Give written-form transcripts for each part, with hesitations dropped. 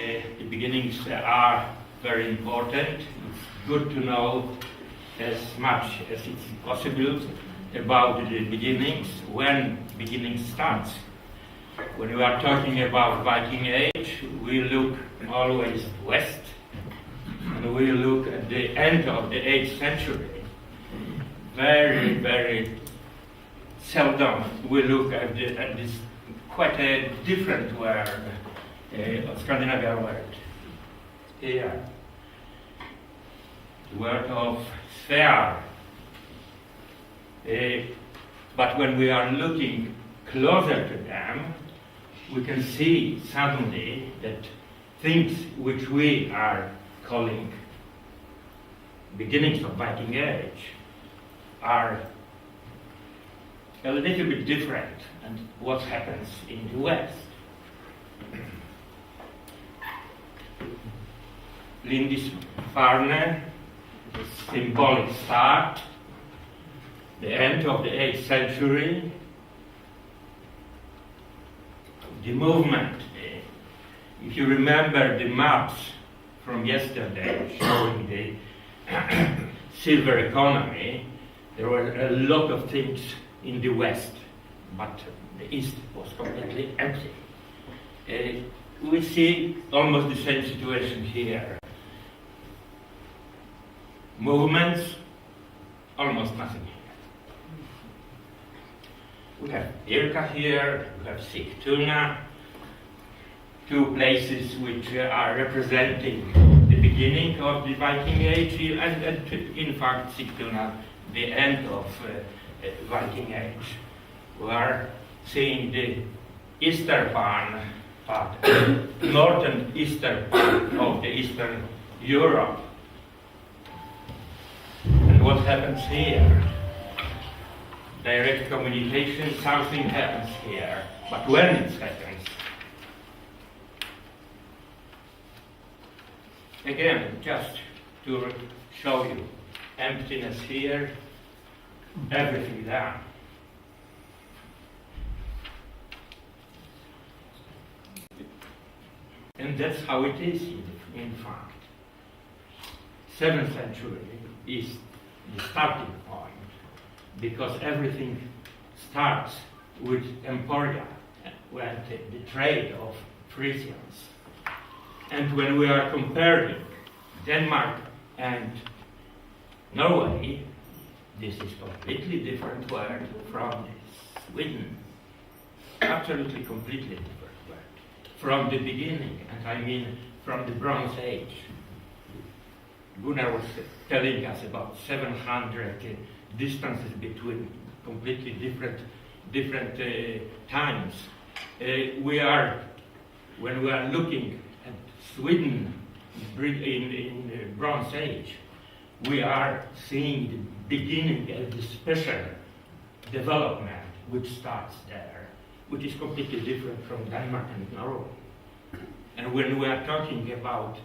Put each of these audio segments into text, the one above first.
The beginnings are very important. It's good to know as much as it's possible about the beginnings, when beginning starts. When we are talking about Viking Age, we look always west, and we look at the end of the 8th century. Very, very seldom we look at this quite a different world, Scandinavian world. Here, the world of sphere. But when we are looking closer to them, we can see suddenly that things which we are calling beginnings of Viking Age are a little bit different than what happens in the West. Lindisfarne, the symbolic start, the end of the 8th century, the movement. If you remember the maps from yesterday showing the silver economy, there were a lot of things in the West, but the East was completely empty. We see almost the same situation here. Movements, almost nothing here. We have Irka here, we have Sigtuna, two places which are representing the beginning of the Viking Age, and in fact Sigtuna, the end of Viking Age. We are seeing the eastern part, northern eastern part of the Eastern Europe. And what happens here? Direct communication, something happens here. But when it happens? Again, just to show you, emptiness here, everything there. And that's how it is, in fact. 7th century is the starting point, because everything starts with Emporia, with the trade of Frisians. And when we are comparing Denmark and Norway, this is completely different world from Sweden. Absolutely completely different world. From the beginning, and I mean from the Bronze Age. Gunnar was telling us about 700 distances between completely different times. When we are looking at Sweden in the Bronze Age, we are seeing the beginning of the special development which starts there, which is completely different from Denmark and Norway. And when we are talking about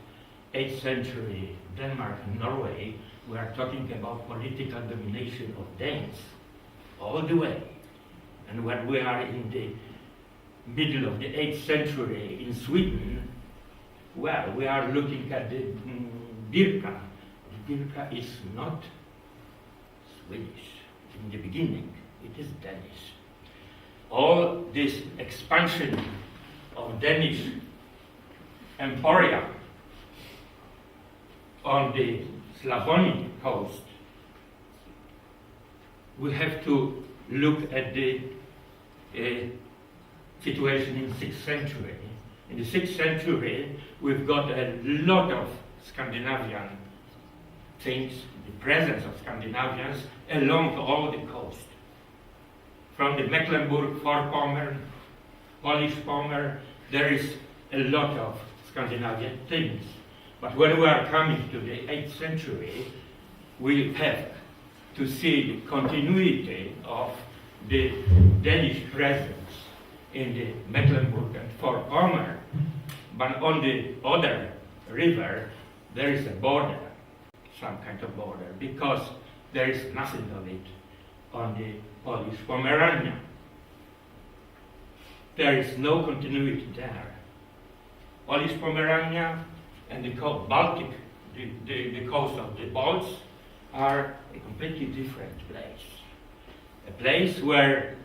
8th century Denmark and Norway, we are talking about political domination of Danes all the way. And when we are in the middle of the 8th century in Sweden, well, we are looking at the Birka. The Birka is not Swedish in the beginning, it is Danish. All this expansion of Danish Emporia on the Slavonic coast, we have to look at the situation in 6th century. In the 6th century, we've got a lot of Scandinavian things, the presence of Scandinavians along all the coast. From the Mecklenburg-Vorpommern, Polish-Pommern, there is a lot of Scandinavian things. But when we are coming to the 8th century, we have to see the continuity of the Danish presence in the Mecklenburg and Vorpommern. But on the other river, there is a border, some kind of border, because there is nothing of it on the Polish Pomerania. There is no continuity there. Polish Pomerania and the Baltic, the coast of the Balts, are a completely different place. A place where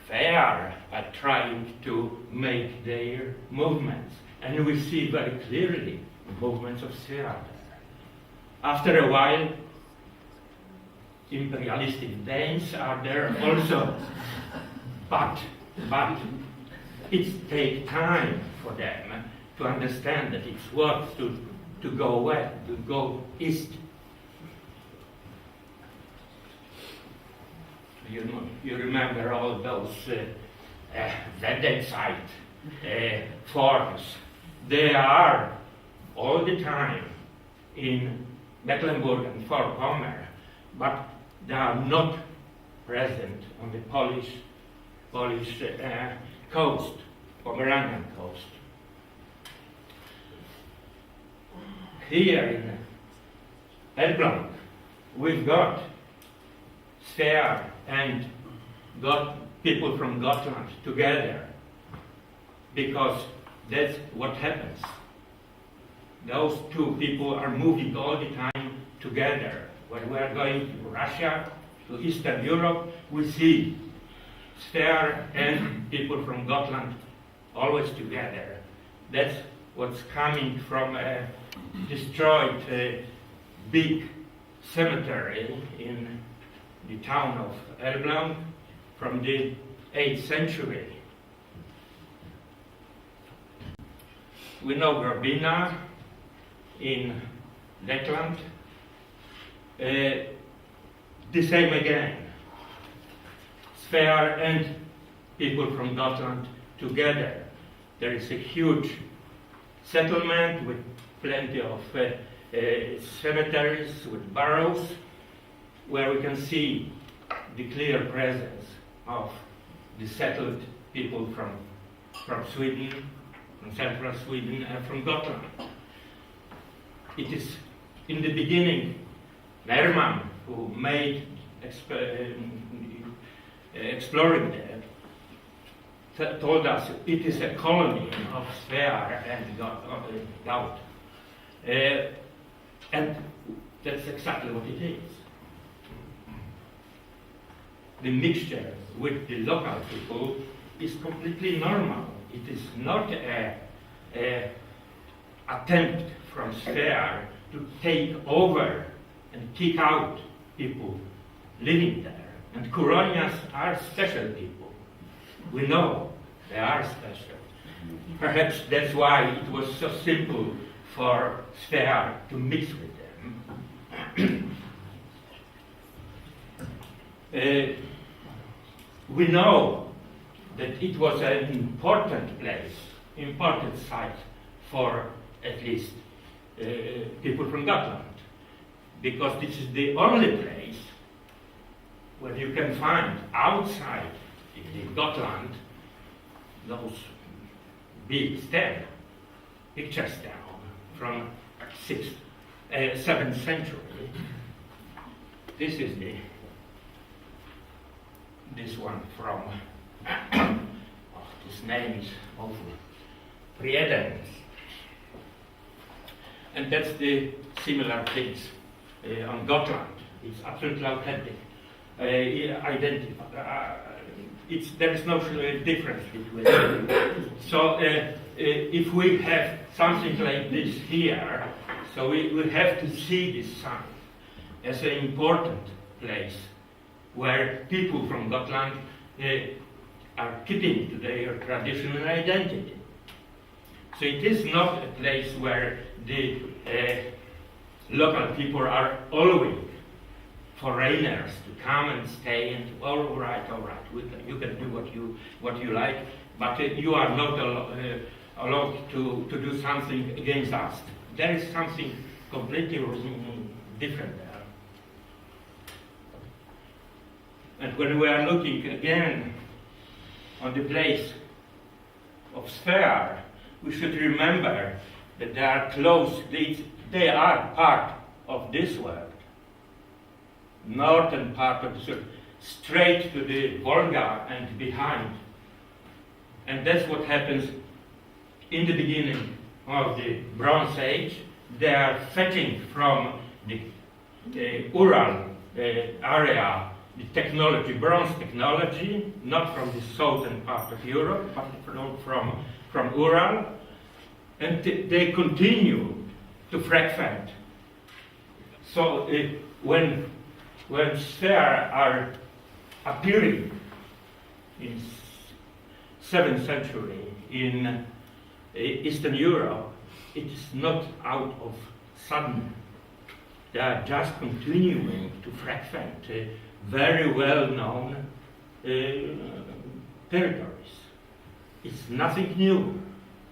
Swear are trying to make their movements. And we see very clearly the movements of Swear there. After a while, imperialistic Danes are there also, but it takes time for them to understand that it's worth to go west, to go east. You remember all those Zedenside forms. They are all the time in Mecklenburg and Vorpommern, but they are not present on the Polish coast, Pomeranian coast. Here in Elblągu, we've got Swear and got people from Gotland together, because that's what happens. Those two people are moving all the time together. When we are going to Russia, to Eastern Europe, we see Swear and people from Gotland always together. That's what's coming from a destroyed big cemetery in the town of Elblągu from the 8th century. We know Grobina in Letland. The same again. Swear and people from Gotland together. There is a huge settlement with plenty of cemeteries with barrows, where we can see the clear presence of the settled people from Sweden, from central Sweden, and from Gotland. It is in the beginning Nerman who made exploring there, told us it is a colony of Swear and Gaut. And that's exactly what it is. The mixture with the local people is completely normal. It is not an attempt from Swear to take over and kick out people living there. And Kuronias are special people. We know they are special. Perhaps that's why it was so simple for Swear to mix with them. We know that it was an important place, important site for at least people from Gotland, because this is the only place where you can find outside the Gotland those big picture stone from 7th century. This is this one from this name is awful, Prieden. And that's the similar things on Gotland. It's absolutely authentic. There is no difference between them. So if we have something like this here, so we have to see this site as an important place where people from Gotland are keeping to their traditional identity. So it is not a place where the local people are allowing foreigners to come and stay and all right, you can do what you like, but you are not allowed to do something against us. There is something completely different there. And when we are looking again on the place of Swear, we should remember that they are close, they are part of this world. Northern part of the world, straight to the Volga and behind. And that's what happens in the beginning of the Bronze Age. They are fetching from the Ural area the technology, bronze technology, not from the southern part of Europe, but from Ural, and they continue to fragment. So when spheres are appearing in 7th century in Eastern Europe, it is not out of sudden. They are just continuing to fragment very well-known territories. It's nothing new.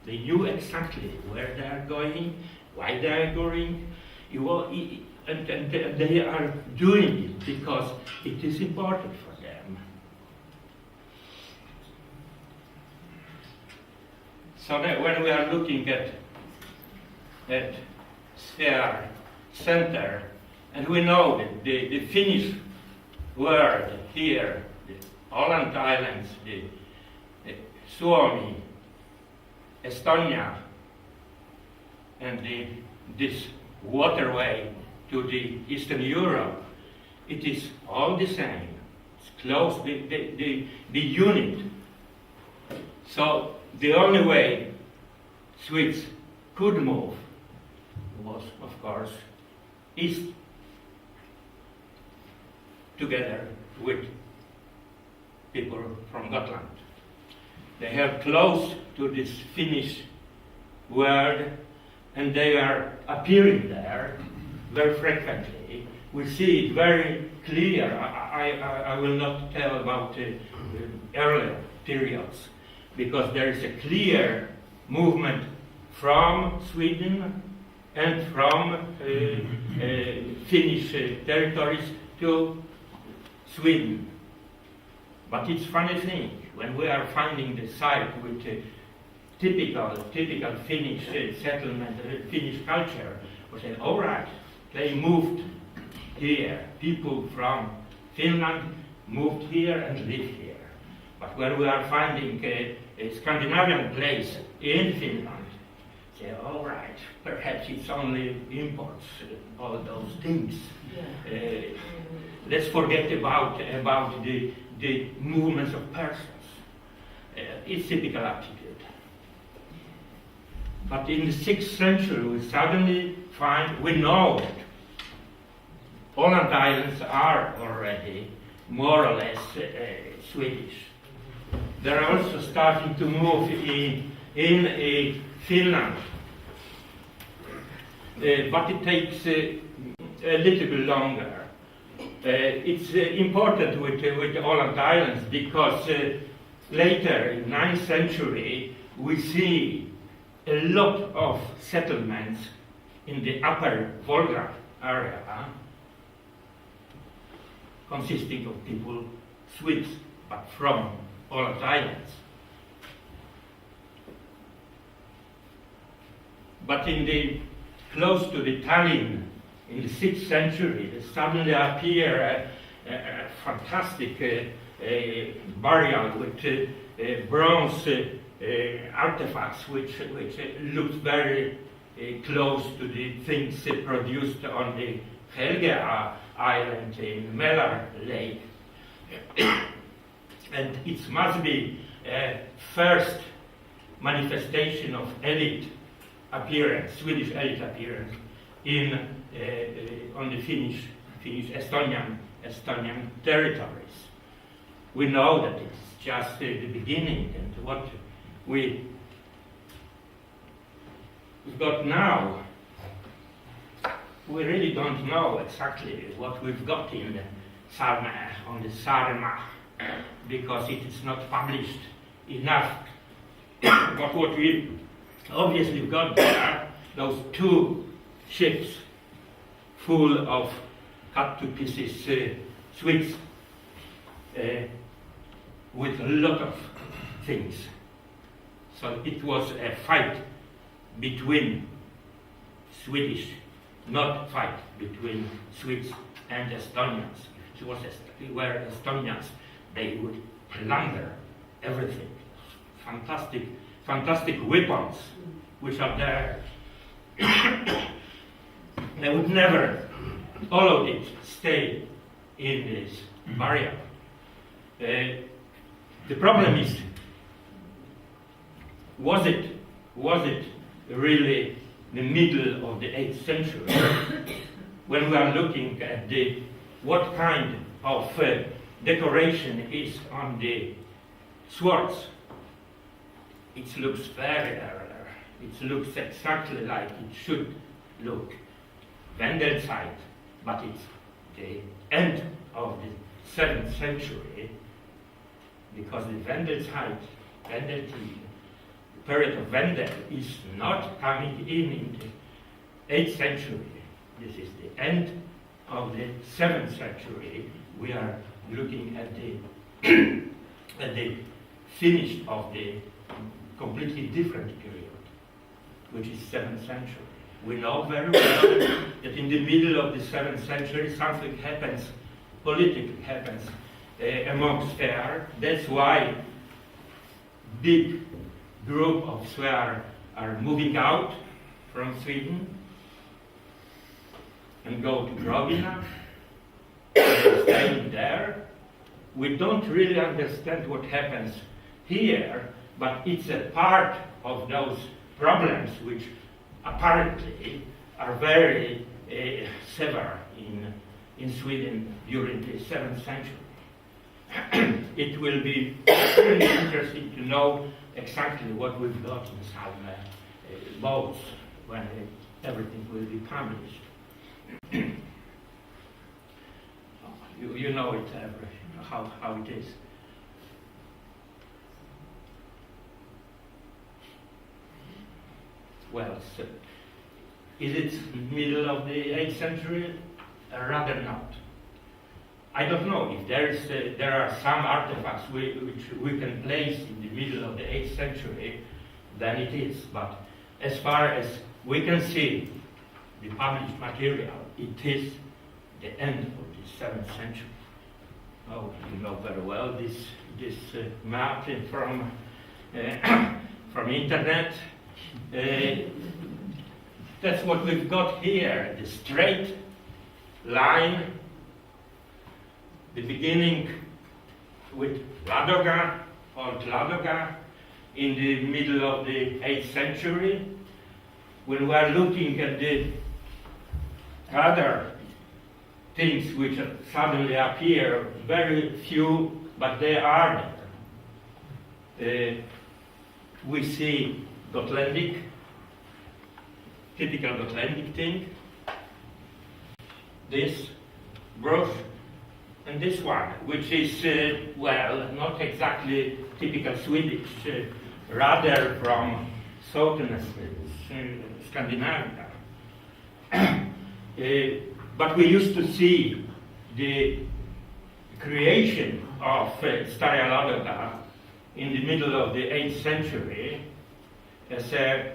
They knew exactly where they are going, why they are going, and they are doing it because it is important for them. So that when we are looking at sphere center, and we know that the Finnish word here, the Åland Islands, the Suomi, Estonia, and this waterway to the Eastern Europe, it is all the same. It's close, the unit. So the only way Swedes could move was, of course, east, together with people from Gotland. They are close to this Finnish word, and they are appearing there very frequently. We see it very clear. I will not tell about earlier periods, because there is a clear movement from Sweden and from Finnish territories to Sweden. But it's funny thing, when we are finding the site with typical Finnish settlement, Finnish culture, we say, all right, they moved here. People from Finland moved here and lived here. But when we are finding a Scandinavian place in Finland, say, all right, perhaps it's only imports, all those things. Yeah. Let's forget about the movements of persons. It's typical attitude. But in the 6th century, we suddenly we know that Åland Islands are already more or less Swedish. They're also starting to move in Finland. But it takes a little bit longer. It's important with Åland Islands because later in 9th century we see a lot of settlements in the upper Volga area, consisting of people, Swedes, but from Åland Islands. But close to the Tallinn, in the 6th century, there suddenly appear a fantastic burial with bronze artifacts, which looks very close to the things produced on the Helge Island in Mälar Lake. And it must be first manifestation of elite appearance, Swedish elite appearance on the Finnish Estonian territories. We know that it's just the beginning, and what we've got now, we really don't know exactly what we've got in the on the Sarma, because it is not published enough. But what we obviously got there, those 2 ships full of cut to pieces Swedes with a lot of things. So it was a fight between Swedish, not fight between Swedes and Estonians. If it were Estonians, they would plunder everything. Fantastic fantastic weapons which are there. They would never, all of it, stay in this barrier. The problem is, was it really the middle of the 8th century when we are looking at what kind of decoration is on the swords? It looks very earlier. It looks exactly like it should look. Vandal side, but it's the end of the 7th century, because the Vandal side, Vandal team, the period of Vandal is not coming in the 8th century. This is the end of the 7th century. We are looking at the at the finish of the completely different period, which is 7th century. We know very well that in the middle of the 7th century something happens, politically happens amongst Swear. That's why big group of Swear are moving out from Sweden and go to Grovina, staying there. We don't really understand what happens here, but it's a part of those problems which apparently are very severe in Sweden during the 7th century. It will be really interesting to know exactly what we've got in some boats when everything will be published. You know it, how it is. Well, so is it middle of the 8th century? Rather not. I don't know if there are some artifacts which we can place in the middle of the 8th century, then it is. But as far as we can see, the published material, it is the end of the 7th century. Oh, you know very well this map from internet. That's what we've got here, the straight line, the beginning with Ladoga, Old Ladoga, in the middle of the 8th century. When we are looking at the other things which suddenly appear, very few, but they are there. We see Gotlandic, typical Gotlandic thing, this brush, and this one, which is, well, not exactly typical Swedish, rather from southern Scandinavia. But we used to see the creation of Stara Ladoga in the middle of the 8th century as a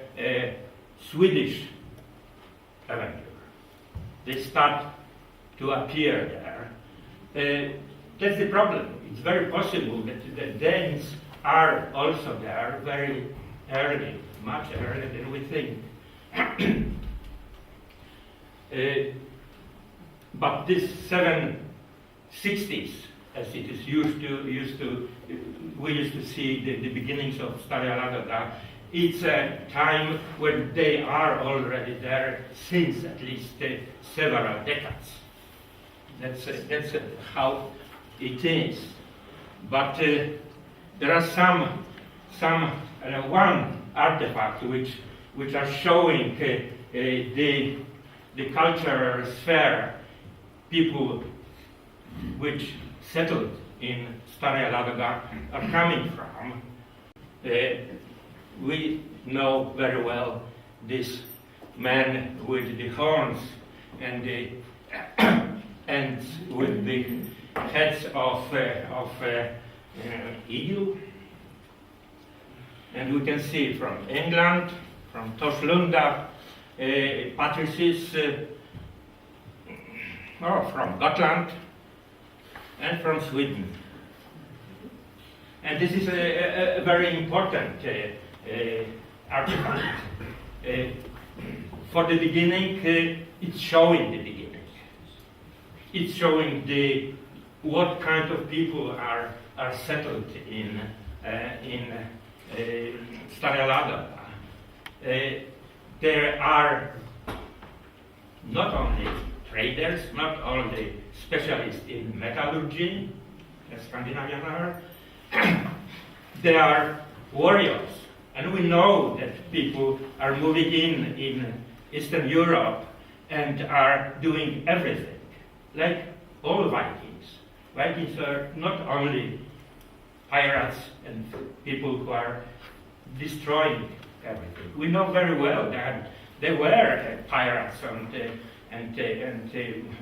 Swedish adventure. They start to appear there. That's the problem. It's very possible that the Danes are also there very early, much earlier than we think. But this 760s, as it is we used to see the beginnings of Stara Ladoga. It's a time when they are already there since at least several decades. That's how it is. But there are some one artifact which are showing the cultural sphere people which settled in Stara Ladoga are coming from. We know very well this man with the horns and the and with the heads of eagle. And we can see from England, from Torslunda, Patrices, from Gotland, and from Sweden. And this is a very important artifact. For the beginning, it's showing the beginning. It's showing what kind of people are settled in Stara Lada. There are not only traders, not only specialists in metallurgy, as Scandinavian are, there are warriors. And we know that people are moving in Eastern Europe and are doing everything, like all Vikings. Vikings are not only pirates and people who are destroying everything. We know very well that they were pirates and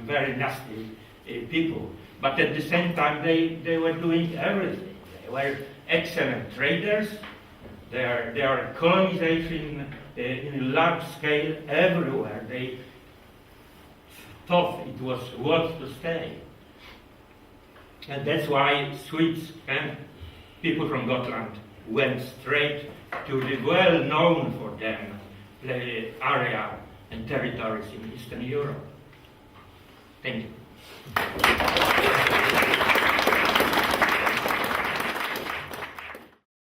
very nasty people. But at the same time, they were doing everything. They were excellent traders. They are colonization in a large scale everywhere. They thought it was worth to stay. And that's why Swedes and people from Gotland went straight to the well-known for them area and territories in Eastern Europe. Thank you.